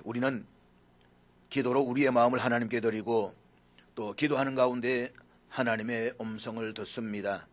우리는 기도로 우리의 마음을 하나님께 드리고 또 기도하는 가운데 하나님의 음성을 듣습니다.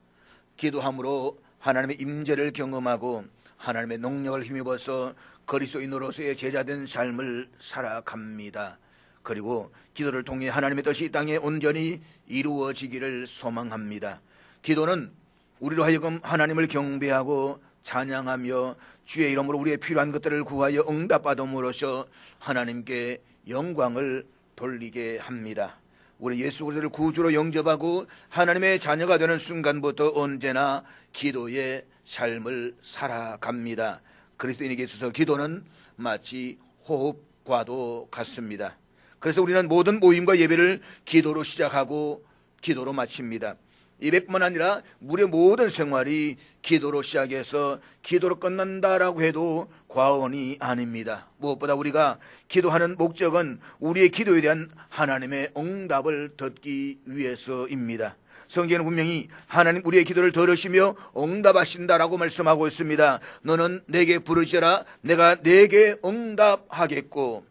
기도함으로 하나님의 임재를 경험하고 하나님의 능력을 힘입어서 그리스도인으로서의 제자된 삶을 살아갑니다. 그리고 기도를 통해 하나님의 뜻이 이 땅에 온전히 이루어지기를 소망합니다. 기도는 우리로 하여금 하나님을 경배하고 찬양하며 주의 이름으로 우리의 필요한 것들을 구하여 응답받음으로써 하나님께 영광을 돌리게 합니다. 우리 예수 그리스도를 구주로 영접하고 하나님의 자녀가 되는 순간부터 언제나 기도의 삶을 살아갑니다. 그리스도인에게 있어서 기도는 마치 호흡과도 같습니다. 그래서 우리는 모든 모임과 예배를 기도로 시작하고 기도로 마칩니다. 예배뿐만 아니라 우리의 모든 생활이 기도로 시작해서 기도로 끝난다라고 해도 과언이 아닙니다. 무엇보다 우리가 기도하는 목적은 우리의 기도에 대한 하나님의 응답을 듣기 위해서입니다. 성경에는 분명히 하나님 우리의 기도를 들으시며 응답하신다라고 말씀하고 있습니다. 너는 내게 부르시라 내가 내게 응답하겠고.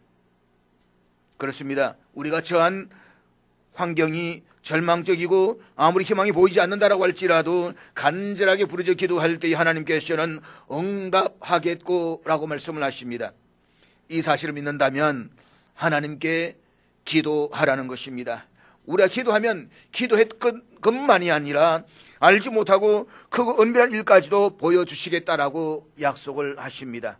그렇습니다. 우리가 처한 환경이 절망적이고 아무리 희망이 보이지 않는다라고 할지라도 간절하게 부르짖어 기도할 때 하나님께서는 응답하겠고 라고 말씀을 하십니다. 이 사실을 믿는다면 하나님께 기도하라는 것입니다. 우리가 기도하면 기도했 것만이 아니라 알지 못하고 크고 은밀한 일까지도 보여주시겠다라고 약속을 하십니다.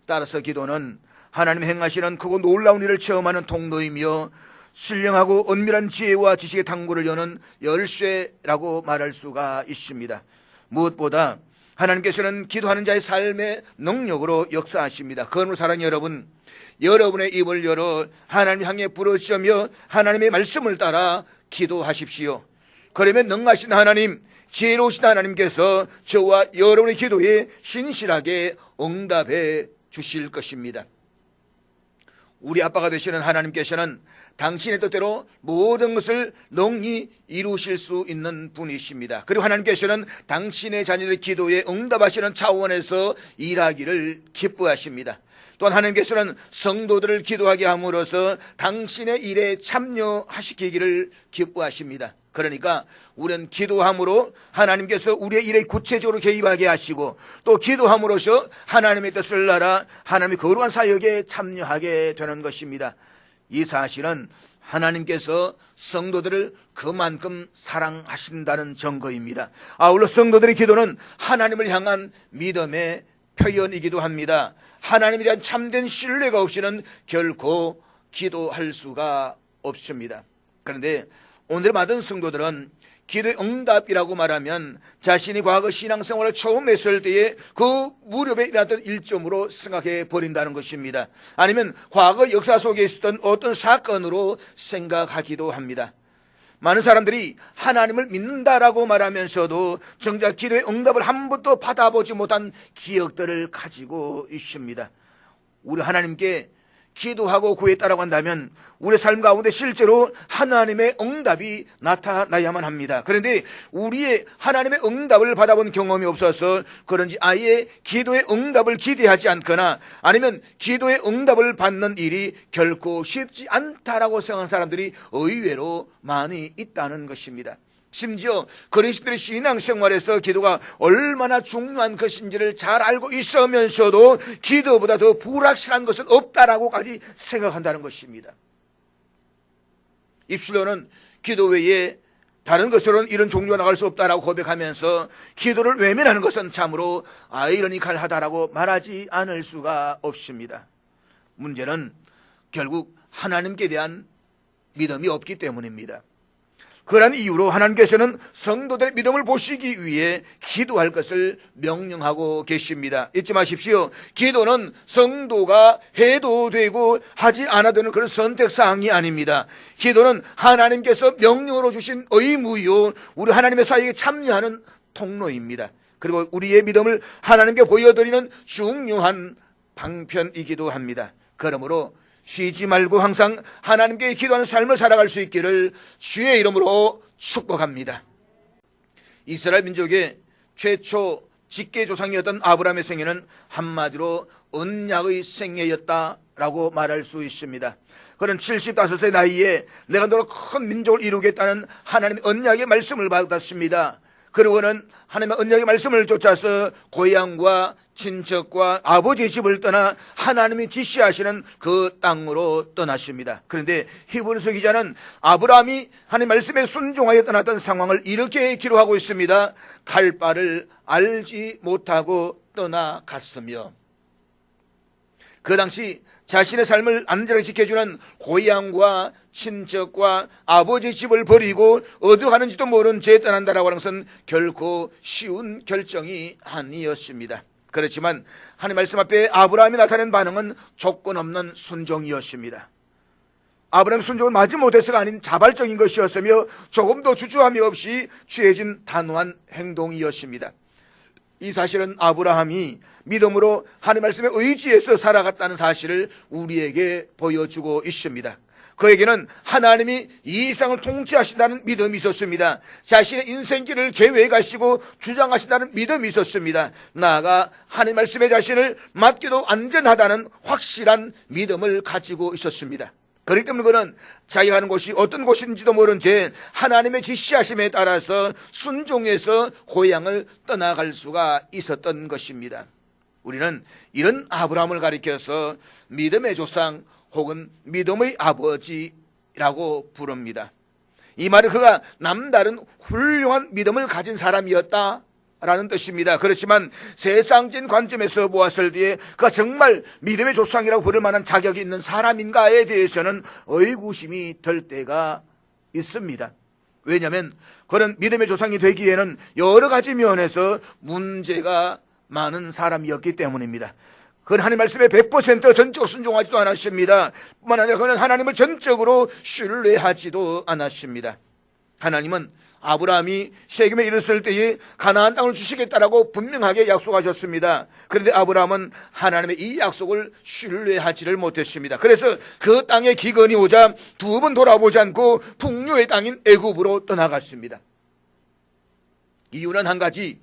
따라서 기도는 하나님 행하시는 크고 놀라운 일을 체험하는 통로이며 신령하고 은밀한 지혜와 지식의 탐구를 여는 열쇠라고 말할 수가 있습니다. 무엇보다 하나님께서는 기도하는 자의 삶의 능력으로 역사하십니다. 그러므로 사랑하는 여러분, 여러분의 입을 열어 하나님 향해 부르시며 하나님의 말씀을 따라 기도하십시오. 그러면 능하신 하나님, 지혜로우신 하나님께서 저와 여러분의 기도에 신실하게 응답해 주실 것입니다. 우리 아빠가 되시는 하나님께서는 당신의 뜻대로 모든 것을 능히 이루실 수 있는 분이십니다. 그리고 하나님께서는 당신의 자녀들의 기도에 응답하시는 차원에서 일하기를 기뻐하십니다. 또한 하나님께서는 성도들을 기도하게 함으로써 당신의 일에 참여하시기를 기뻐하십니다. 그러니까 우리는 기도함으로 하나님께서 우리의 일에 구체적으로 개입하게 하시고 또 기도함으로써 하나님의 뜻을 알아 하나님의 거룩한 사역에 참여하게 되는 것입니다. 이 사실은 하나님께서 성도들을 그만큼 사랑하신다는 증거입니다. 아울러 성도들의 기도는 하나님을 향한 믿음의 표현이기도 합니다. 하나님에 대한 참된 신뢰가 없이는 결코 기도할 수가 없습니다. 그런데 오늘 받은 성도들은 기도의 응답이라고 말하면 자신이 과거 신앙생활을 처음 했을 때에 그 무렵에 일어났던 일점으로 생각해 버린다는 것입니다. 아니면 과거 역사 속에 있었던 어떤 사건으로 생각하기도 합니다. 많은 사람들이 하나님을 믿는다라고 말하면서도 정작 기도의 응답을 한 번도 받아보지 못한 기억들을 가지고 있습니다. 우리 하나님께 기도하고 구했다라고 한다면 우리 삶 가운데 실제로 하나님의 응답이 나타나야만 합니다. 그런데 우리의 하나님의 응답을 받아본 경험이 없어서 그런지 아예 기도의 응답을 기대하지 않거나 아니면 기도의 응답을 받는 일이 결코 쉽지 않다라고 생각하는 사람들이 의외로 많이 있다는 것입니다. 심지어 그리스도의 신앙생활에서 기도가 얼마나 중요한 것인지를 잘 알고 있으면서도 기도보다 더 불확실한 것은 없다라고까지 생각한다는 것입니다. 입술로는 기도 외에 다른 것으로는 이런 종류가 나갈 수 없다라고 고백하면서 기도를 외면하는 것은 참으로 아이러니컬하다라고 말하지 않을 수가 없습니다. 문제는 결국 하나님께 대한 믿음이 없기 때문입니다. 그러한 이유로 하나님께서는 성도들의 믿음을 보시기 위해 기도할 것을 명령하고 계십니다. 잊지 마십시오. 기도는 성도가 해도 되고 하지 않아도 되는 그런 선택사항이 아닙니다. 기도는 하나님께서 명령으로 주신 의무요, 우리 하나님의 사역에 참여하는 통로입니다. 그리고 우리의 믿음을 하나님께 보여드리는 중요한 방편이기도 합니다. 그러므로 쉬지 말고 항상 하나님께 기도하는 삶을 살아갈 수 있기를 주의 이름으로 축복합니다. 이스라엘 민족의 최초 직계 조상이었던 아브라함의 생애는 한마디로 언약의 생애였다 라고 말할 수 있습니다. 그는 75세 나이에 내가 너로 큰 민족을 이루겠다는 하나님의 언약의 말씀을 받았습니다. 그리고는 하나님의 언약의 말씀을 쫓아서 고향과 친척과 아버지의 집을 떠나 하나님이 지시하시는 그 땅으로 떠났습니다. 그런데 히브리서 기자는 아브라함이 하나님 말씀에 순종하여 떠났던 상황을 이렇게 기록하고 있습니다. 갈 바를 알지 못하고 떠나갔으며, 그 당시 자신의 삶을 안전하게 지켜주는 고향과 친척과 아버지의 집을 버리고 어디 가는지도 모르는 채 떠난다라고 하는 것은 결코 쉬운 결정이 아니었습니다. 그렇지만 하나님 말씀 앞에 아브라함이 나타낸 반응은 조건 없는 순종이었습니다. 아브라함의 순종은 마지못해서가 아닌 자발적인 것이었으며 조금도 주저함이 없이 취해진 단호한 행동이었습니다. 이 사실은 아브라함이 믿음으로 하나님 말씀에 의지해서 살아갔다는 사실을 우리에게 보여주고 있습니다. 그에게는 하나님이 이 세상을 통치하신다는 믿음이 있었습니다. 자신의 인생길을 계획하시고 주장하신다는 믿음이 있었습니다. 나아가 하나님 말씀에 자신을 맡기도 안전하다는 확실한 믿음을 가지고 있었습니다. 그렇기 때문에 그는 자기가 가는 곳이 어떤 곳인지도 모른 채 하나님의 지시하심에 따라서 순종해서 고향을 떠나갈 수가 있었던 것입니다. 우리는 이런 아브라함을 가리켜서 믿음의 조상 혹은 믿음의 아버지라고 부릅니다. 이 말은 그가 남다른 훌륭한 믿음을 가진 사람이었다라는 뜻입니다. 그렇지만 세상적인 관점에서 보았을 때에 그가 정말 믿음의 조상이라고 부를 만한 자격이 있는 사람인가에 대해서는 의구심이 들 때가 있습니다. 왜냐하면 그는 믿음의 조상이 되기에는 여러 가지 면에서 문제가 많은 사람이었기 때문입니다. 그는 하나님 말씀에 100% 전적으로 순종하지도 않았습니다. 뿐만 아니라 그는 하나님을 전적으로 신뢰하지도 않았습니다. 하나님은 아브라함이 세겜에 이르렀을 때에 가나안 땅을 주시겠다라고 분명하게 약속하셨습니다. 그런데 아브라함은 하나님의 이 약속을 신뢰하지를 못했습니다. 그래서 그 땅에 기근이 오자 두 번 돌아보지 않고 풍요의 땅인 애굽으로 떠나갔습니다. 이유는 한 가지,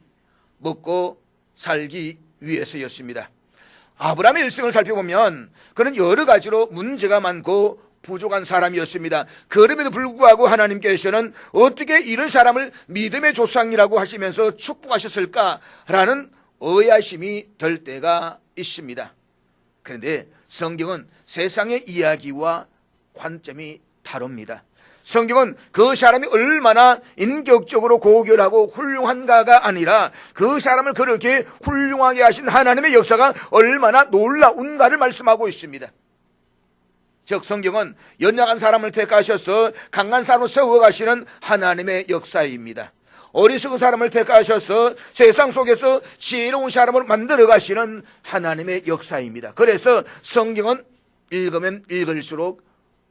먹고 살기 위해서였습니다. 아브라함의 일생을 살펴보면 그는 여러 가지로 문제가 많고 부족한 사람이었습니다. 그럼에도 불구하고 하나님께서는 어떻게 이런 사람을 믿음의 조상이라고 하시면서 축복하셨을까라는 의아심이 들 때가 있습니다. 그런데 성경은 세상의 이야기와 관점이 다릅니다. 성경은 그 사람이 얼마나 인격적으로 고결하고 훌륭한가가 아니라 그 사람을 그렇게 훌륭하게 하신 하나님의 역사가 얼마나 놀라운가를 말씀하고 있습니다. 즉 성경은 연약한 사람을 택하셔서 강한 사람을 세워가시는 하나님의 역사입니다. 어리석은 사람을 택하셔서 세상 속에서 지혜로운 사람을 만들어 가시는 하나님의 역사입니다. 그래서 성경은 읽으면 읽을수록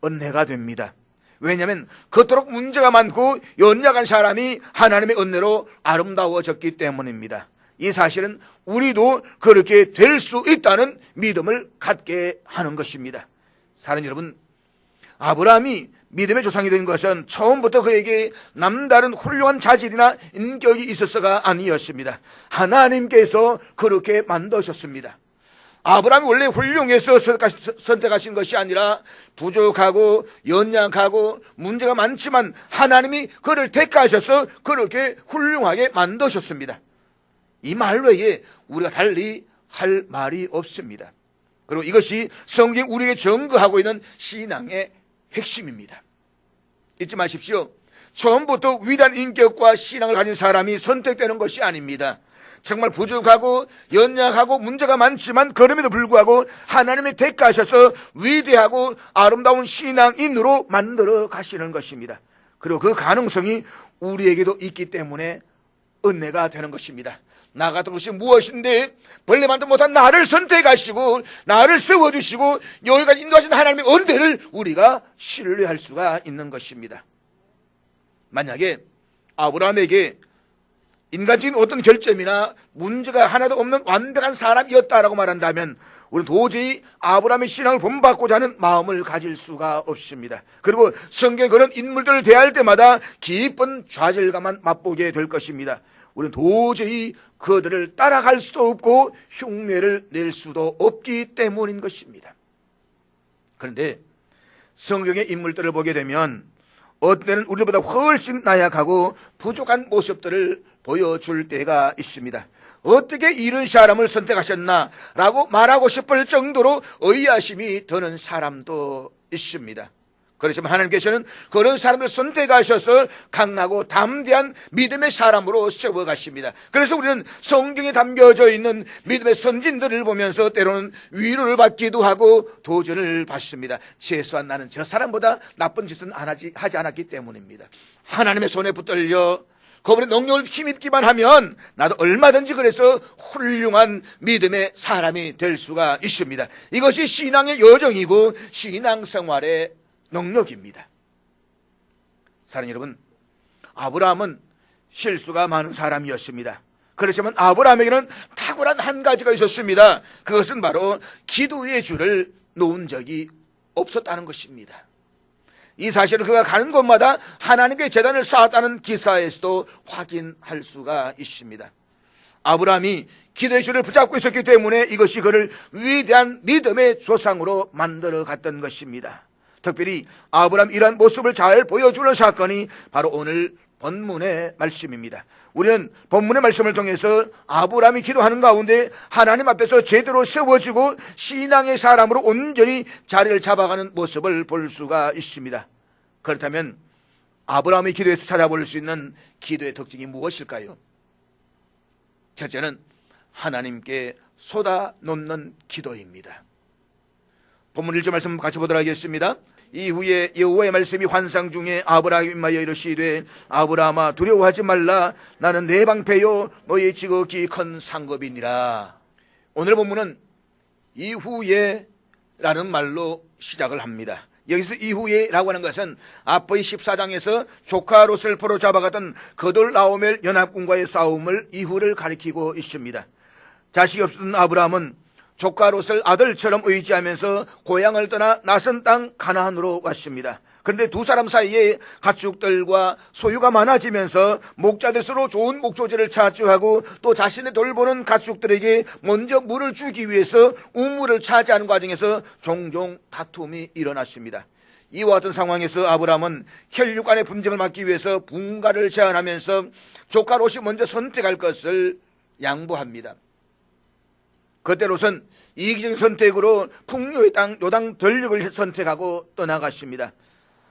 은혜가 됩니다. 왜냐하면 그토록 문제가 많고 연약한 사람이 하나님의 은혜로 아름다워졌기 때문입니다. 이 사실은 우리도 그렇게 될 수 있다는 믿음을 갖게 하는 것입니다. 사랑하는 여러분, 아브라함이 믿음의 조상이 된 것은 처음부터 그에게 남다른 훌륭한 자질이나 인격이 있어서가 아니었습니다. 하나님께서 그렇게 만드셨습니다. 아브라함이 원래 훌륭해서 선택하신 것이 아니라 부족하고 연약하고 문제가 많지만 하나님이 그를 택하셔서 그렇게 훌륭하게 만드셨습니다. 이 말 외에 우리가 달리 할 말이 없습니다. 그리고 이것이 성경 우리에게 증거하고 있는 신앙의 핵심입니다. 잊지 마십시오. 처음부터 위대한 인격과 신앙을 가진 사람이 선택되는 것이 아닙니다. 정말 부족하고 연약하고 문제가 많지만 그럼에도 불구하고 하나님이 택하셔서 위대하고 아름다운 신앙인으로 만들어 가시는 것입니다. 그리고 그 가능성이 우리에게도 있기 때문에 은혜가 되는 것입니다. 나 같은 것이 무엇인데 벌레만도 못한 나를 선택하시고 나를 세워주시고 여기까지 인도하신 하나님의 은혜를 우리가 신뢰할 수가 있는 것입니다. 만약에 아브라함에게 인간적인 어떤 결점이나 문제가 하나도 없는 완벽한 사람이었다라고 말한다면 우리는 도저히 아브라함의 신앙을 본받고자 하는 마음을 가질 수가 없습니다. 그리고 성경에 그런 인물들을 대할 때마다 깊은 좌절감만 맛보게 될 것입니다. 우리는 도저히 그들을 따라갈 수도 없고 흉내를 낼 수도 없기 때문인 것입니다. 그런데 성경의 인물들을 보게 되면 어떤 때는 우리보다 훨씬 나약하고 부족한 모습들을 보여줄 때가 있습니다. 어떻게 이런 사람을 선택하셨나라고 말하고 싶을 정도로 의아심이 드는 사람도 있습니다. 그렇지만 하나님께서는 그런 사람을 선택하셔서 강하고 담대한 믿음의 사람으로 세워가십니다. 그래서 우리는 성경에 담겨져 있는 믿음의 선진들을 보면서 때로는 위로를 받기도 하고 도전을 받습니다. 최소한 나는 저 사람보다 나쁜 짓은 하지 않았기 때문입니다. 하나님의 손에 붙들려 그분의 능력을 힘입기만 하면 나도 얼마든지 그래서 훌륭한 믿음의 사람이 될 수가 있습니다. 이것이 신앙의 여정이고 신앙생활의 능력입니다. 사랑하는 여러분, 아브라함은 실수가 많은 사람이었습니다. 그렇지만 아브라함에게는 탁월한 한 가지가 있었습니다. 그것은 바로 기도의 줄을 놓은 적이 없었다는 것입니다. 이 사실을 그가 가는 곳마다 하나님께 제단을 쌓았다는 기사에서도 확인할 수가 있습니다. 아브라함이 기도의 줄을 붙잡고 있었기 때문에 이것이 그를 위대한 믿음의 조상으로 만들어 갔던 것입니다. 특별히 아브라함 이러한 모습을 잘 보여주는 사건이 바로 오늘 본문의 말씀입니다. 우리는 본문의 말씀을 통해서 아브라함이 기도하는 가운데 하나님 앞에서 제대로 세워지고 신앙의 사람으로 온전히 자리를 잡아가는 모습을 볼 수가 있습니다. 그렇다면 아브라함의 기도에서 찾아볼 수 있는 기도의 특징이 무엇일까요? 첫째는 하나님께 쏟아놓는 기도입니다. 본문 1절 말씀 같이 보도록 하겠습니다. 이후에 여호와의 말씀이 환상 중에 아브라함에 임하여 이르시되 아브라함아 두려워하지 말라 나는 내 방패요 너의 지극히 큰 상급이니라. 오늘 본문은 이후에 라는 말로 시작을 합니다. 여기서 이후에 라고 하는 것은 앞의 14장에서 조카 롯을 포로 잡아가던 그돌라오멜 연합군과의 싸움을 이후를 가리키고 있습니다. 자식이 없었던 아브라함은 조카 롯을 아들처럼 의지하면서 고향을 떠나 낯선 땅 가나안으로 왔습니다. 그런데 두 사람 사이에 가축들과 소유가 많아지면서 목자들 서로 좋은 목조지를 차지하고 또 자신의 돌보는 가축들에게 먼저 물을 주기 위해서 우물을 차지하는 과정에서 종종 다툼이 일어났습니다. 이와 같은 상황에서 아브라함은 혈육 간의 분쟁을 막기 위해서 분가를 제안하면서 조카 롯이 먼저 선택할 것을 양보합니다. 그때 롯은 이기적인 선택으로 풍요의 땅 요당 들녘을 선택하고 떠나갔습니다.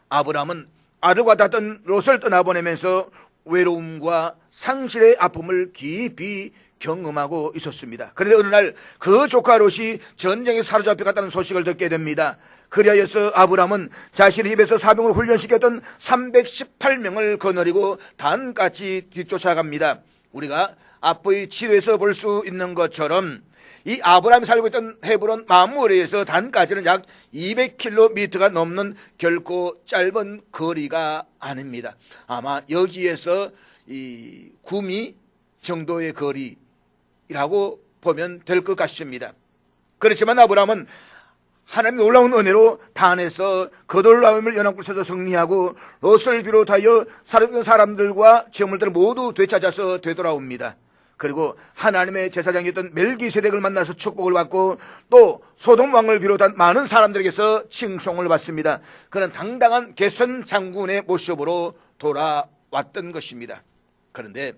아브라함은 아들과 다던 롯을 떠나보내면서 외로움과 상실의 아픔을 깊이 경험하고 있었습니다. 그런데 어느 날 그 조카 롯이 전쟁에 사로잡혀갔다는 소식을 듣게 됩니다. 그리하여서 아브라함은 자신의 입에서 사병을 훈련시켰던 318명을 거느리고 단같이 뒤쫓아갑니다. 우리가 앞의 지도에서 볼 수 있는 것처럼 이 아브라함이 살고 있던 헤브론 마므레에서 단까지는 약 200km가 넘는 결코 짧은 거리가 아닙니다. 아마 여기에서 이 구미 정도의 거리라고 보면 될 것 같습니다. 그렇지만 아브라함은 하나님의 놀라운 은혜로 단에서 그돌라오멜 연합군을 쳐서 승리하고 롯을 비롯하여 살았던 사람들과 재물들을 모두 되찾아서 되돌아옵니다. 그리고 하나님의 제사장이었던 멜기세덱을 만나서 축복을 받고 또 소돔 왕을 비롯한 많은 사람들에게서 칭송을 받습니다. 그는 당당한 개선 장군의 모습으로 돌아왔던 것입니다. 그런데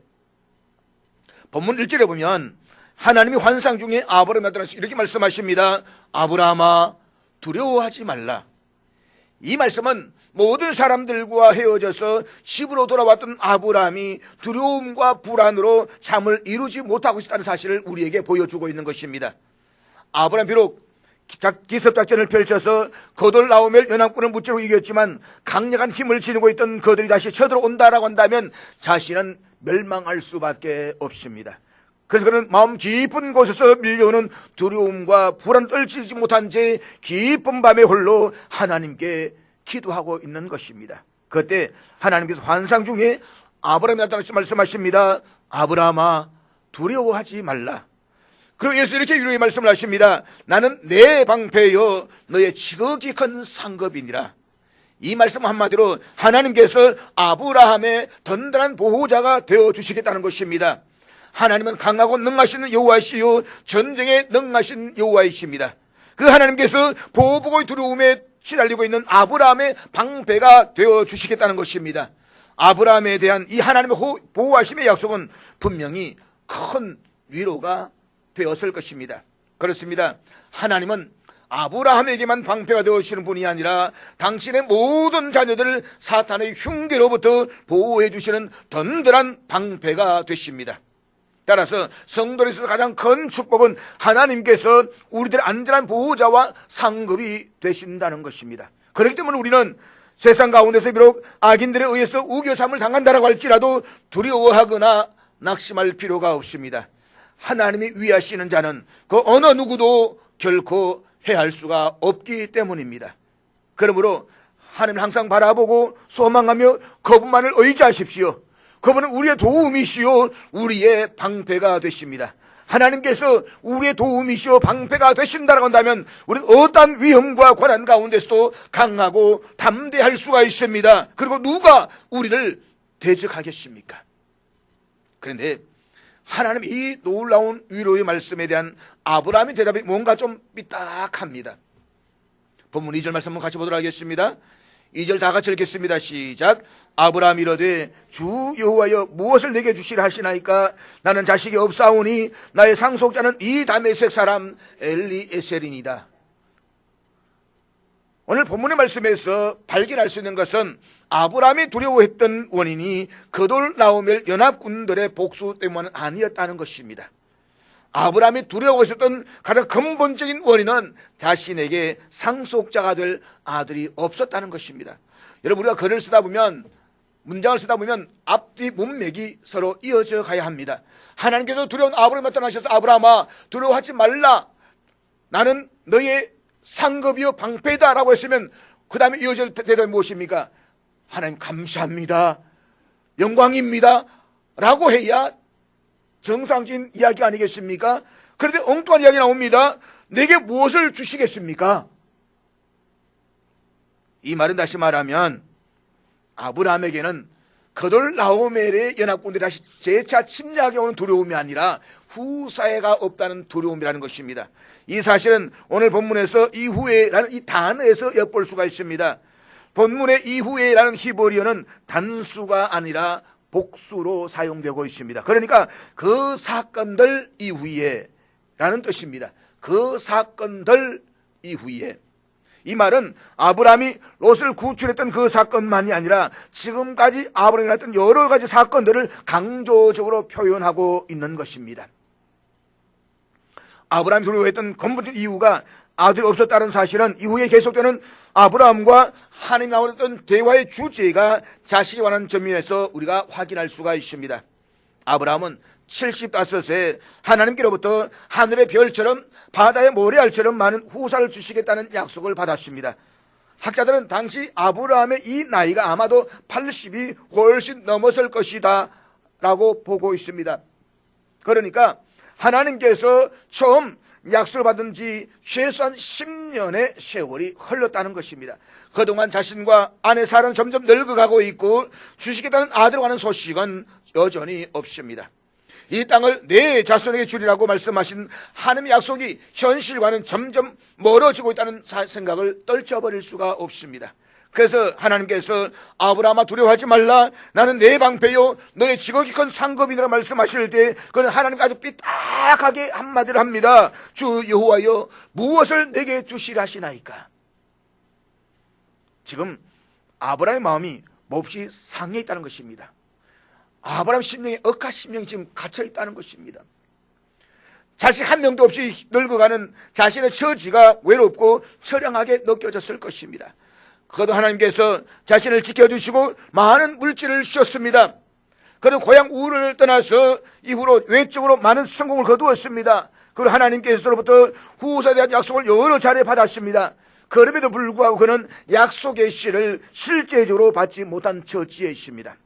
본문 1절에 보면 하나님이 환상 중에 아브라함에 나타나서 이렇게 말씀하십니다. 아브라함아 두려워하지 말라. 이 말씀은 모든 사람들과 헤어져서 집으로 돌아왔던 아브라함이 두려움과 불안으로 잠을 이루지 못하고 있다는 사실을 우리에게 보여주고 있는 것입니다. 아브라함 비록 기습작전을 펼쳐서 그돌라오멜 연합군을 무찌르고 이겼지만 강력한 힘을 지니고 있던 그들이 다시 쳐들어온다라고 한다면 자신은 멸망할 수밖에 없습니다. 그래서 그는 마음 깊은 곳에서 밀려오는 두려움과 불안을 떨치지 못한 채 깊은 밤에 홀로 하나님께 기도하고 있는 것입니다. 그때 하나님께서 환상 중에 아브라함이 나타나서 말씀하십니다. 아브라함아 두려워하지 말라. 그리고 예수 이렇게 위로의 말씀을 하십니다. 나는 내 방패여 너의 지극히 큰 상급이니라. 이 말씀 한마디로 하나님께서 아브라함의 든든한 보호자가 되어주시겠다는 것입니다. 하나님은 강하고 능하신 여호와이시요 전쟁에 능하신 여호와이십니다. 그 하나님께서 보복의 두려움에 시달리고 있는 아브라함의 방패가 되어 주시겠다는 것입니다. 아브라함에 대한 이 하나님의 보호하심의 약속은 분명히 큰 위로가 되었을 것입니다. 그렇습니다. 하나님은 아브라함에게만 방패가 되어주시는 분이 아니라 당신의 모든 자녀들을 사탄의 흉계로부터 보호해 주시는 든든한 방패가 되십니다. 따라서 성도에 있어서 가장 큰 축복은 하나님께서 우리들의 안전한 보호자와 상급이 되신다는 것입니다. 그렇기 때문에 우리는 세상 가운데서 비록 악인들에 의해서 우겨삼을 당한다라고 할지라도 두려워하거나 낙심할 필요가 없습니다. 하나님이 위하시는 자는 그 어느 누구도 결코 해할 수가 없기 때문입니다. 그러므로 하나님을 항상 바라보고 소망하며 그분만을 의지하십시오. 그분은 우리의 도움이시오 우리의 방패가 되십니다. 하나님께서 우리의 도움이시오 방패가 되신다고 한다면 우리는 어떠한 위험과 고난 가운데서도 강하고 담대할 수가 있습니다. 그리고 누가 우리를 대적하겠습니까? 그런데 하나님 이 놀라운 위로의 말씀에 대한 아브라함의 대답이 뭔가 좀 삐딱합니다. 본문 2절 말씀 한번 같이 보도록 하겠습니다. 2절 다 같이 읽겠습니다. 시작. 아브라함이 이르되 주 여호와여 무엇을 내게 주시라 하시나이까? 나는 자식이 없사오니 나의 상속자는 이 다메섹 사람 엘리에셀이니이다. 오늘 본문의 말씀에서 발견할 수 있는 것은 아브라함이 두려워했던 원인이 그돌라오멜 연합군들의 복수 때문은 아니었다는 것입니다. 아브라함이 두려워했었던 가장 근본적인 원인은 자신에게 상속자가 될 아들이 없었다는 것입니다. 여러분, 우리가 글을 쓰다 보면, 문장을 쓰다 보면 앞뒤 문맥이 서로 이어져 가야 합니다. 하나님께서 두려운 아브라함을 나타나셔서 아브라함아 두려워하지 말라, 나는 너의 상급이요 방패다라고 했으면 그 다음에 이어질 대답이 무엇입니까? 하나님 감사합니다, 영광입니다 라고 해야 정상적인 이야기 아니겠습니까? 그런데 엉뚱한 이야기 나옵니다. 내게 무엇을 주시겠습니까? 이 말은 다시 말하면 아브라함에게는 그돌라오멜의 연합군들이 다시 재차 침략해 오는 두려움이 아니라 후사회가 없다는 두려움이라는 것입니다. 이 사실은 오늘 본문에서 이후에라는 이 단어에서 엿볼 수가 있습니다. 본문의 이후에라는 히브리어는 단수가 아니라 복수로 사용되고 있습니다. 그러니까 그 사건들 이후에라는 뜻입니다. 그 사건들 이후에. 이 말은 아브라함이 롯을 구출했던 그 사건만이 아니라 지금까지 아브라함이 했던 여러 가지 사건들을 강조적으로 표현하고 있는 것입니다. 아브라함이 두려워했던 근본적인 이유가 아들이 없었다는 사실은 이후에 계속되는 아브라함과 하나님 나오던 대화의 주제가 자식에 관한 점에서 우리가 확인할 수가 있습니다. 아브라함은 75세 하나님께로부터 하늘의 별처럼 바다의 모래알처럼 많은 후사를 주시겠다는 약속을 받았습니다. 학자들은 당시 아브라함의 이 나이가 아마도 80이 훨씬 넘었을 것이다 라고 보고 있습니다. 그러니까 하나님께서 처음 약속을 받은 지 최소한 10년의 세월이 흘렀다는 것입니다. 그동안 자신과 아내 사라는 점점 늙어가고 있고 주시겠다는 아들을 하는 소식은 여전히 없습니다. 이 땅을 내 자손에게 주리라고 말씀하신 하나님의 약속이 현실과는 점점 멀어지고 있다는 생각을 떨쳐버릴 수가 없습니다. 그래서 하나님께서 아브라함아 두려워하지 말라, 나는 내 방패요 너의 지극히 큰 상급이라 말씀하실 때 그는 하나님께 아주 삐딱하게 한마디를 합니다. 주 여호와여 무엇을 내게 주시라 하시나이까? 지금 아브라함의 마음이 몹시 상해 있다는 것입니다. 아브라함 심령에 억하 심령이 지금 갇혀 있다는 것입니다. 자식 한 명도 없이 늙어가는 자신의 처지가 외롭고 처량하게 느껴졌을 것입니다. 그것도 하나님께서 자신을 지켜주시고 많은 물질을 주셨습니다. 그는 고향 우르를 떠나서 이후로 외적으로 많은 성공을 거두었습니다. 그리고 하나님께서로부터 후사에 대한 약속을 여러 차례 받았습니다. 그럼에도 불구하고 그는 약속의 씨를 실제적으로 받지 못한 처지에 있습니다.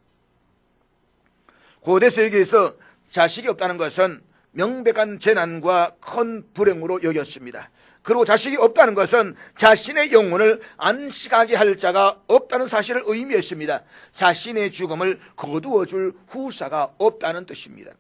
고대 세계에서 자식이 없다는 것은 명백한 재난과 큰 불행으로 여겼습니다. 그리고 자식이 없다는 것은 자신의 영혼을 안식하게 할 자가 없다는 사실을 의미했습니다. 자신의 죽음을 거두어 줄 후사가 없다는 뜻입니다.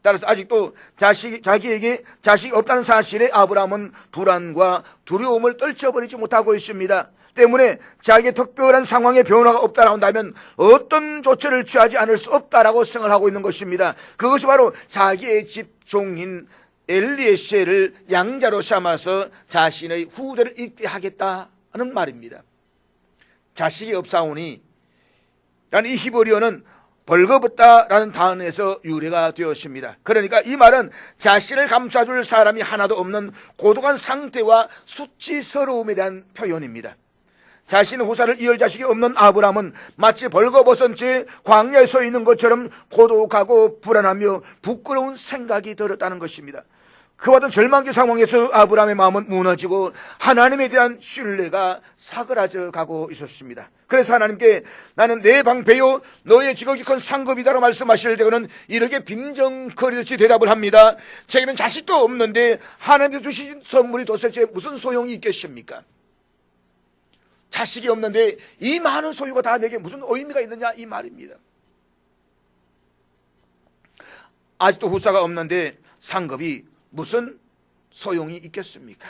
따라서 아직도 자기에게 자식이 없다는 사실에 아브라함은 불안과 두려움을 떨쳐버리지 못하고 있습니다. 때문에 자기의 특별한 상황에 변화가 없다라고 한다면 어떤 조처를 취하지 않을 수 없다라고 생각하고 있는 것입니다. 그것이 바로 자기의 집종인 엘리에셀을 양자로 삼아서 자신의 후대를 잇게 하겠다는 말입니다. 자식이 없사오니 라는 이 히브리어는 벌거벗다라는 단어에서 유래가 되었습니다. 그러니까 이 말은 자신을 감싸줄 사람이 하나도 없는 고독한 상태와 수치스러움에 대한 표현입니다. 자신의 후사를 이을 자식이 없는 아브라함은 마치 벌거벗은 채 광야에 서 있는 것처럼 고독하고 불안하며 부끄러운 생각이 들었다는 것입니다. 그와 같은 절망적 상황에서 아브라함의 마음은 무너지고 하나님에 대한 신뢰가 사그라져 가고 있었습니다. 그래서 하나님께 나는 내 방패요 너의 지극히 큰 상급이다라고 말씀하실 때는 이렇게 빈정거리듯이 대답을 합니다. 제게는 자식도 없는데 하나님께서 주신 선물이 도대체 무슨 소용이 있겠습니까? 자식이 없는데 이 많은 소유가 다 내게 무슨 의미가 있느냐 이 말입니다. 아직도 후사가 없는데 상급이 무슨 소용이 있겠습니까?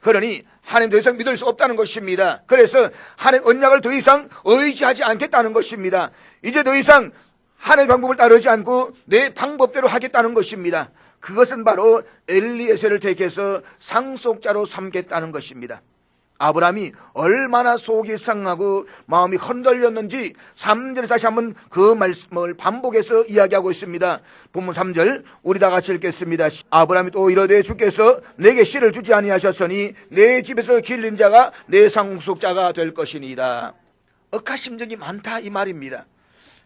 그러니 하나님 더 이상 믿을 수 없다는 것입니다. 그래서 하나님 언약을 더 이상 의지하지 않겠다는 것입니다. 이제 더 이상 하나님의 방법을 따르지 않고 내 방법대로 하겠다는 것입니다. 그것은 바로 엘리에셀을 택해서 상속자로 삼겠다는 것입니다. 아브라함이 얼마나 속이 상하고 마음이 흔들렸는지 3절에 다시 한번 그 말씀을 반복해서 이야기하고 있습니다. 본문 3절 우리 다 같이 읽겠습니다. 아브라함이 또 이르되 주께서 내게 씨를 주지 아니하셨으니 내 집에서 길린 자가 내 상속자가 될 것이니이다. 억하심정이 많다 이 말입니다.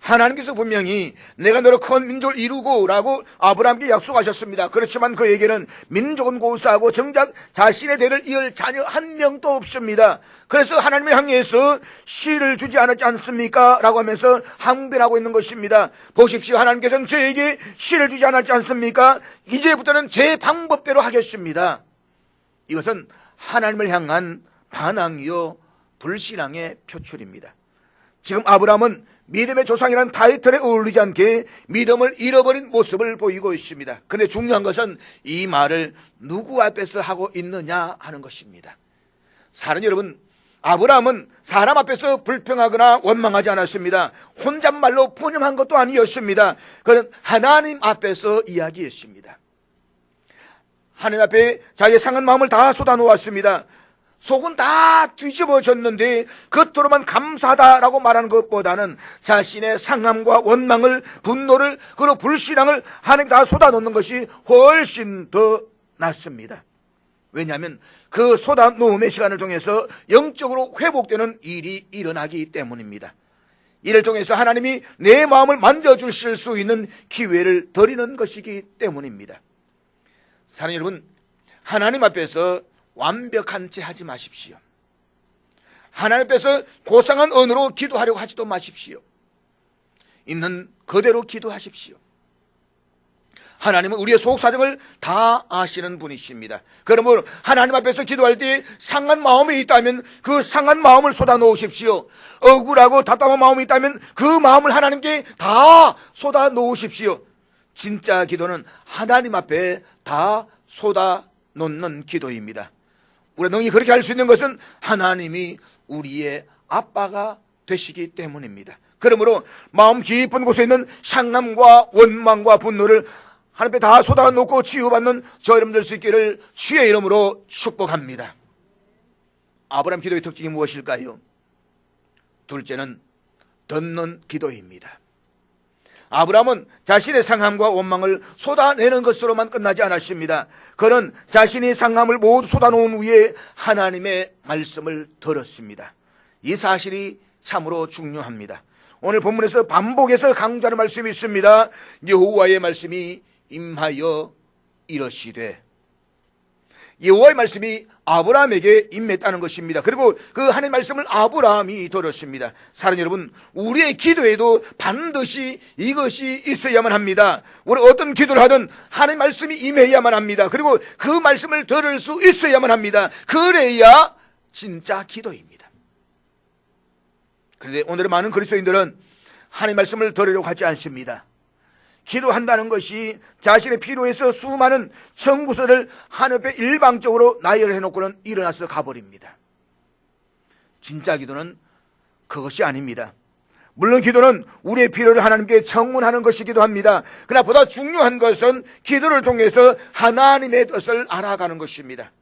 하나님께서 분명히 내가 너로 큰 민족을 이루고 라고 아브라함께 약속하셨습니다. 그렇지만 그에게는 민족은 고사하고 정작 자신의 대를 이을 자녀 한 명도 없습니다. 그래서 하나님을 향해서 씨를 주지 않았지 않습니까? 라고 하면서 항변하고 있는 것입니다. 보십시오. 하나님께서는 저에게 씨를 주지 않았지 않습니까? 이제부터는 제 방법대로 하겠습니다. 이것은 하나님을 향한 반항이요 불신앙의 표출입니다. 지금 아브라함은 믿음의 조상이라는 타이틀에 어울리지 않게 믿음을 잃어버린 모습을 보이고 있습니다. 그런데 중요한 것은 이 말을 누구 앞에서 하고 있느냐 하는 것입니다. 사랑하는 여러분, 아브라함은 사람 앞에서 불평하거나 원망하지 않았습니다. 혼잣말로 푸념한 것도 아니었습니다. 그는 하나님 앞에서 이야기했습니다. 하나님 앞에 자기의 상한 마음을 다 쏟아놓았습니다. 속은 다 뒤집어졌는데 겉으로만 감사하다라고 말하는 것보다는 자신의 상함과 원망을, 분노를, 그리고 불신앙을 하나님께 다 쏟아놓는 것이 훨씬 더 낫습니다. 왜냐하면 그 쏟아놓음의 시간을 통해서 영적으로 회복되는 일이 일어나기 때문입니다. 이를 통해서 하나님이 내 마음을 만져주실 수 있는 기회를 드리는 것이기 때문입니다. 사랑하는 여러분, 하나님 앞에서 완벽한 채 하지 마십시오. 하나님 앞에서 고상한 언어로 기도하려고 하지도 마십시오. 있는 그대로 기도하십시오. 하나님은 우리의 속사정을 다 아시는 분이십니다. 그러므로 하나님 앞에서 기도할 때 상한 마음이 있다면 그 상한 마음을 쏟아놓으십시오. 억울하고 답답한 마음이 있다면 그 마음을 하나님께 다 쏟아놓으십시오. 진짜 기도는 하나님 앞에 다 쏟아놓는 기도입니다. 우리가 능히 그렇게 할 수 있는 것은 하나님이 우리의 아빠가 되시기 때문입니다. 그러므로 마음 깊은 곳에 있는 상함과 원망과 분노를 하나님 앞에 다 쏟아놓고 치유받는 저 여러분 될 수 있기를 주의 이름으로 축복합니다. 아브라함 기도의 특징이 무엇일까요? 둘째는 듣는 기도입니다. 아브라함은 자신의 상함과 원망을 쏟아내는 것으로만 끝나지 않았습니다. 그는 자신이 상함을 모두 쏟아놓은 후에 하나님의 말씀을 들었습니다. 이 사실이 참으로 중요합니다. 오늘 본문에서 반복해서 강조하는 말씀이 있습니다. 여호와의 말씀이 임하여 이르시되, 여호와의 말씀이 아브라함에게 임했다는 것입니다. 그리고 그 하나님의 말씀을 아브라함이 들었습니다. 사랑하는 여러분, 우리의 기도에도 반드시 이것이 있어야만 합니다. 우리 어떤 기도를 하든 하나님의 말씀이 임해야만 합니다. 그리고 그 말씀을 들을 수 있어야만 합니다. 그래야 진짜 기도입니다. 그런데 오늘의 많은 그리스도인들은 하나님의 말씀을 들으려고 하지 않습니다. 기도한다는 것이 자신의 필요에서 수많은 청구서를 하늘 앞에 일방적으로 나열해 놓고는 일어나서 가버립니다. 진짜 기도는 그것이 아닙니다. 물론 기도는 우리의 필요를 하나님께 청문하는 것이기도 합니다. 그러나 보다 중요한 것은 기도를 통해서 하나님의 뜻을 알아가는 것입니다.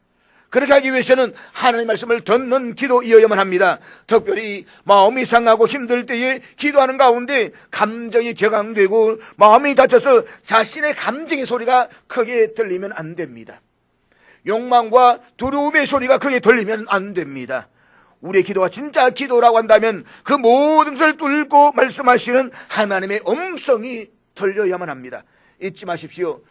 그렇게 하기 위해서는 하나님의 말씀을 듣는 기도이어야만 합니다. 특별히 마음이 상하고 힘들 때에 기도하는 가운데 감정이 격앙되고 마음이 다쳐서 자신의 감정의 소리가 크게 들리면 안 됩니다. 욕망과 두려움의 소리가 크게 들리면 안 됩니다. 우리의 기도가 진짜 기도라고 한다면 그 모든 것을 뚫고 말씀하시는 하나님의 음성이 들려야만 합니다. 잊지 마십시오.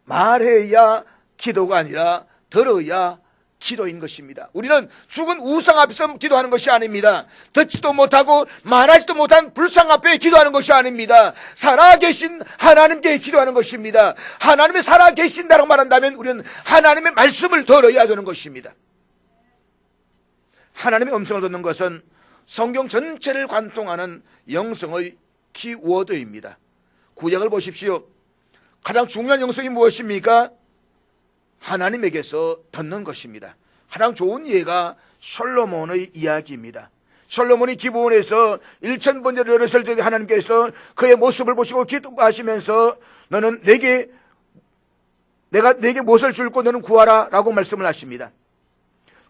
말해야 기도가 아니라 들어야 기도인 것입니다. 우리는 죽은 우상 앞에서 기도하는 것이 아닙니다. 듣지도 못하고 말하지도 못한 불상 앞에 기도하는 것이 아닙니다. 살아계신 하나님께 기도하는 것입니다. 하나님이 살아계신다고 말한다면 우리는 하나님의 말씀을 들어야 되는 것입니다. 하나님의 음성을 듣는 것은 성경 전체를 관통하는 영성의 키워드입니다. 구약을 보십시오. 가장 중요한 영성이 무엇입니까? 하나님에게서 듣는 것입니다. 가장 좋은 예가 솔로몬의 이야기입니다. 솔로몬이 기브온에서 1000번째 열었을 때 하나님께서 그의 모습을 보시고 기도하시면서 너는 내가 네게 무엇을 줄고 너는 구하라 라고 말씀을 하십니다.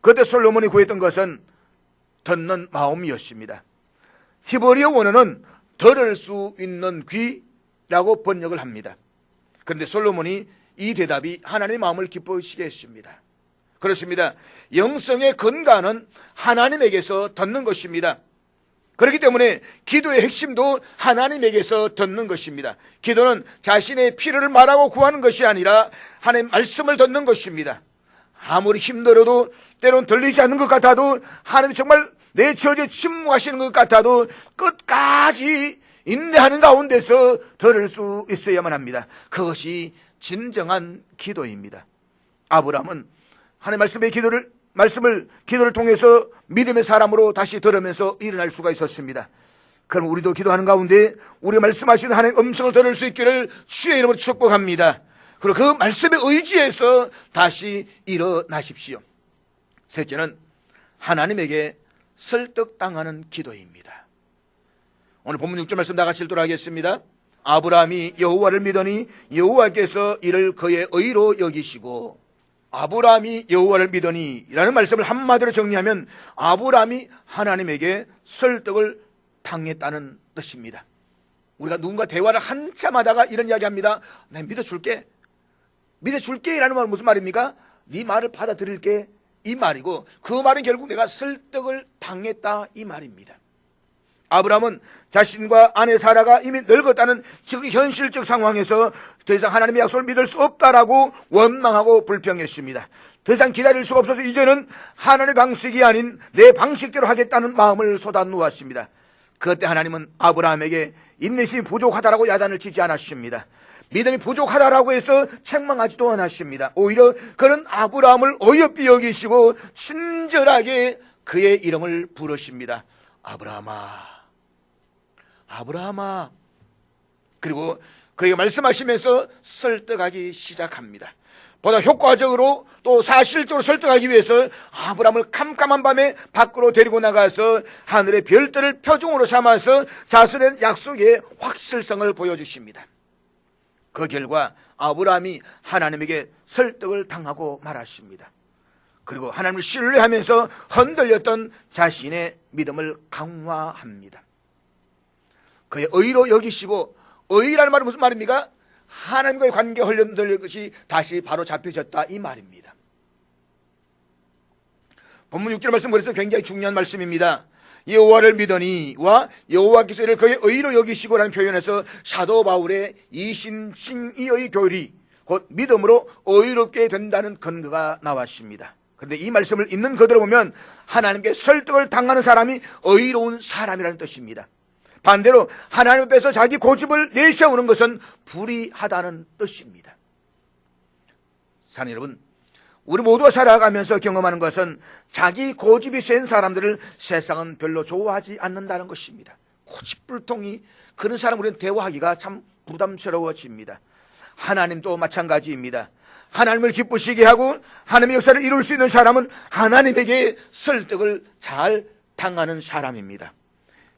그때 솔로몬이 구했던 것은 듣는 마음이었습니다. 히브리어 원어는 들을 수 있는 귀라고 번역을 합니다. 그런데 솔로몬이 이 대답이 하나님의 마음을 기뻐하시게 했습니다. 그렇습니다. 영성의 근간은 하나님에게서 듣는 것입니다. 그렇기 때문에 기도의 핵심도 하나님에게서 듣는 것입니다. 기도는 자신의 필요를 말하고 구하는 것이 아니라 하나님의 말씀을 듣는 것입니다. 아무리 힘들어도 때로는 들리지 않는 것 같아도 하나님이 정말 내 처지에 침묵하시는 것 같아도 끝까지 인내하는 가운데서 들을 수 있어야만 합니다. 그것이 진정한 기도입니다. 아브라함은 하나님의 말씀을 기도를 통해서 믿음의 사람으로 다시 들으면서 일어날 수가 있었습니다. 그럼 우리도 기도하는 가운데 우리가 말씀하시는 하나님의 음성을 들을 수 있기를 주의 이름으로 축복합니다. 그리고 그 말씀에 의지해서 다시 일어나십시오. 셋째는 하나님에게 설득당하는 기도입니다. 오늘 본문 6절 말씀 다 같이 읽도록 하겠습니다. 아브라함이 여호와를 믿으니 여호와께서 이를 그의 의로 여기시고, 아브라함이 여호와를 믿으니 라는 말씀을 한마디로 정리하면 아브라함이 하나님에게 설득을 당했다는 뜻입니다. 우리가 누군가 대화를 한참 하다가 이런 이야기합니다. 내가 믿어줄게 라는 말은 무슨 말입니까? 네 말을 받아들일게 이 말이고, 그 말은 결국 내가 설득을 당했다 이 말입니다. 아브라함은 자신과 아내 사라가 이미 늙었다는 즉 현실적 상황에서 더 이상 하나님의 약속을 믿을 수 없다라고 원망하고 불평했습니다. 더 이상 기다릴 수가 없어서 이제는 하나님의 방식이 아닌 내 방식대로 하겠다는 마음을 쏟아놓았습니다. 그때 하나님은 아브라함에게 인내심이 부족하다라고 야단을 치지 않았습니다. 믿음이 부족하다라고 해서 책망하지도 않았습니다. 오히려 그는 아브라함을 어여삐 여기시고 친절하게 그의 이름을 부르십니다. 아브라함아, 아브라함아. 그리고 그에게 말씀하시면서 설득하기 시작합니다. 보다 효과적으로 또 사실적으로 설득하기 위해서 아브라함을 캄캄한 밤에 밖으로 데리고 나가서 하늘의 별들을 표징으로 삼아서 자신의 약속의 확실성을 보여주십니다. 그 결과 아브라함이 하나님에게 설득을 당하고 말았습니다. 그리고 하나님을 신뢰하면서 흔들렸던 자신의 믿음을 강화합니다. 그의 의로 여기시고, 의라는 말은 무슨 말입니까? 하나님과의 관계가 흔들린 것이 다시 바로 잡혀졌다 이 말입니다. 본문 6절 말씀 그래서 굉장히 중요한 말씀입니다. 여호와를 믿으니와 여호와께서 이를 그의 의로 여기시고라는 표현에서 사도 바울의 이신칭의의 교리, 곧 믿음으로 의롭게 된다는 근거가 나왔습니다. 그런데 이 말씀을 읽는 그대로 보면 하나님께 설득을 당하는 사람이 의로운 사람이라는 뜻입니다. 반대로 하나님 앞에서 자기 고집을 내세우는 것은 불의하다는 뜻입니다. 사랑하는 여러분, 우리 모두가 살아가면서 경험하는 것은 자기 고집이 센 사람들을 세상은 별로 좋아하지 않는다는 것입니다. 고집불통이 그런 사람 우리는 대화하기가 참 부담스러워집니다. 하나님도 마찬가지입니다. 하나님을 기쁘시게 하고 하나님의 역사를 이룰 수 있는 사람은 하나님에게 설득을 잘 당하는 사람입니다.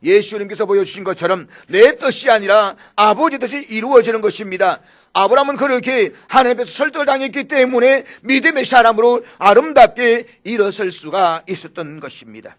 예수님께서 보여주신 것처럼 내 뜻이 아니라 아버지 뜻이 이루어지는 것입니다. 아브라함은 그렇게 하나님 앞에서 설득을 당했기 때문에 믿음의 사람으로 아름답게 일어설 수가 있었던 것입니다.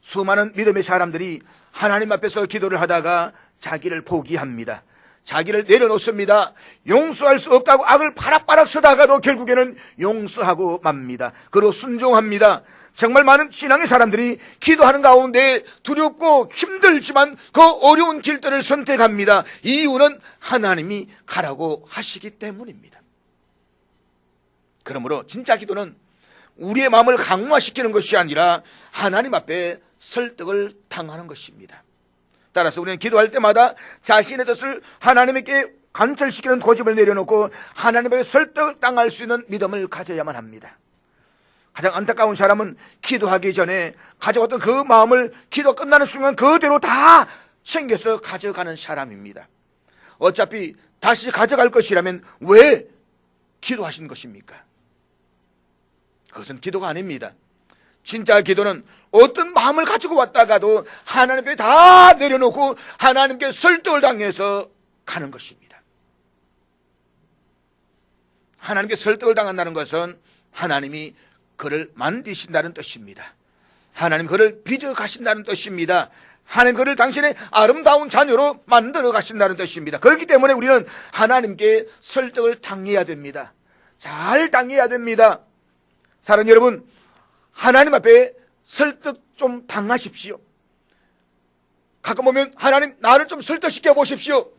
수많은 믿음의 사람들이 하나님 앞에서 기도를 하다가 자기를 포기합니다. 자기를 내려놓습니다. 용서할 수 없다고 악을 바락바락 서다가도 결국에는 용서하고 맙니다. 그리고 순종합니다. 정말 많은 신앙의 사람들이 기도하는 가운데 두렵고 힘들지만 그 어려운 길들을 선택합니다. 이유는 하나님이 가라고 하시기 때문입니다. 그러므로 진짜 기도는 우리의 마음을 강화시키는 것이 아니라 하나님 앞에 설득을 당하는 것입니다. 따라서 우리는 기도할 때마다 자신의 뜻을 하나님께 관철시키는 고집을 내려놓고 하나님의 설득을 당할 수 있는 믿음을 가져야만 합니다. 가장 안타까운 사람은 기도하기 전에 가져왔던 그 마음을 기도 끝나는 순간 그대로 다 챙겨서 가져가는 사람입니다. 어차피 다시 가져갈 것이라면 왜 기도하신 것입니까? 그것은 기도가 아닙니다. 진짜 기도는 어떤 마음을 가지고 왔다가도 하나님 앞에 다 내려놓고 하나님께 설득을 당해서 가는 것입니다. 하나님께 설득을 당한다는 것은 하나님이 그를 만드신다는 뜻입니다. 하나님 그를 빚어 가신다는 뜻입니다. 하나님 그를 당신의 아름다운 자녀로 만들어 가신다는 뜻입니다. 그렇기 때문에 우리는 하나님께 설득을 당해야 됩니다. 잘 당해야 됩니다. 사랑하는 여러분, 하나님 앞에 설득 좀 당하십시오. 가끔 보면 하나님 나를 좀 설득시켜 보십시오.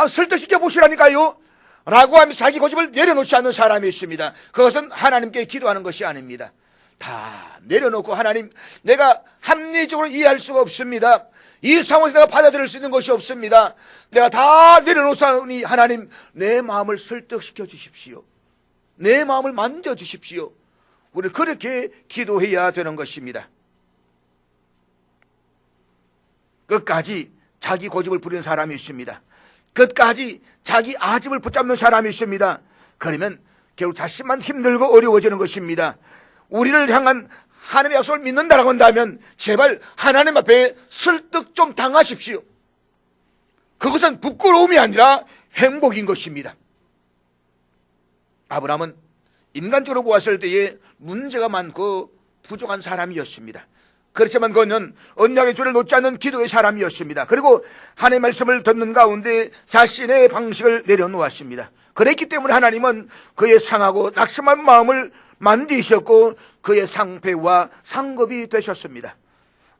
설득시켜 보시라니까요 라고 하면서 자기 고집을 내려놓지 않는 사람이 있습니다. 그것은 하나님께 기도하는 것이 아닙니다. 다 내려놓고 하나님 내가 합리적으로 이해할 수가 없습니다. 이 상황에서 내가 받아들일 수 있는 것이 없습니다. 내가 다 내려놓으니 하나님 내 마음을 설득시켜 주십시오. 내 마음을 만져주십시오. 우리는 그렇게 기도해야 되는 것입니다. 끝까지 자기 고집을 부리는 사람이 있습니다. 끝까지 자기 아집을 붙잡는 사람이 있습니다. 그러면 결국 자신만 힘들고 어려워지는 것입니다. 우리를 향한 하나님의 약속을 믿는다라고 한다면 제발 하나님 앞에 설득 좀 당하십시오. 그것은 부끄러움이 아니라 행복인 것입니다. 아브라함은 인간적으로 보았을 때에 문제가 많고 부족한 사람이었습니다. 그렇지만 그는 언약의 줄을 놓지 않는 기도의 사람이었습니다. 그리고 하나님의 말씀을 듣는 가운데 자신의 방식을 내려놓았습니다. 그랬기 때문에 하나님은 그의 상하고 낙심한 마음을 만드셨고 그의 상패와 상급이 되셨습니다.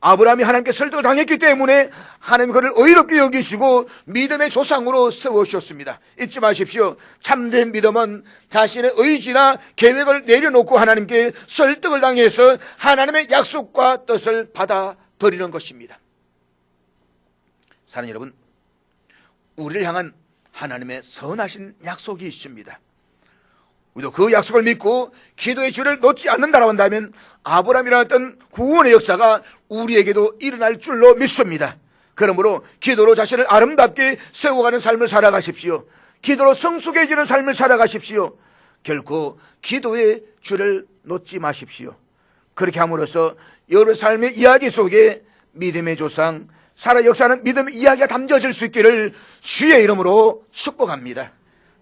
아브라함이 하나님께 설득을 당했기 때문에 하나님 그를 의롭게 여기시고 믿음의 조상으로 세우셨습니다. 잊지 마십시오. 참된 믿음은 자신의 의지나 계획을 내려놓고 하나님께 설득을 당해서 하나님의 약속과 뜻을 받아들이는 것입니다. 사랑하는 여러분, 우리를 향한 하나님의 선하신 약속이 있습니다. 우리도 그 약속을 믿고 기도의 줄을 놓지 않는다고 한다면 아브라함이라는 어떤 구원의 역사가 우리에게도 일어날 줄로 믿습니다. 그러므로 기도로 자신을 아름답게 세워가는 삶을 살아가십시오. 기도로 성숙해지는 삶을 살아가십시오. 결코 기도의 줄을 놓지 마십시오. 그렇게 함으로써 여러 삶의 이야기 속에 믿음의 조상 살아 역사하는 믿음의 이야기가 담겨질 수 있기를 주의 이름으로 축복합니다.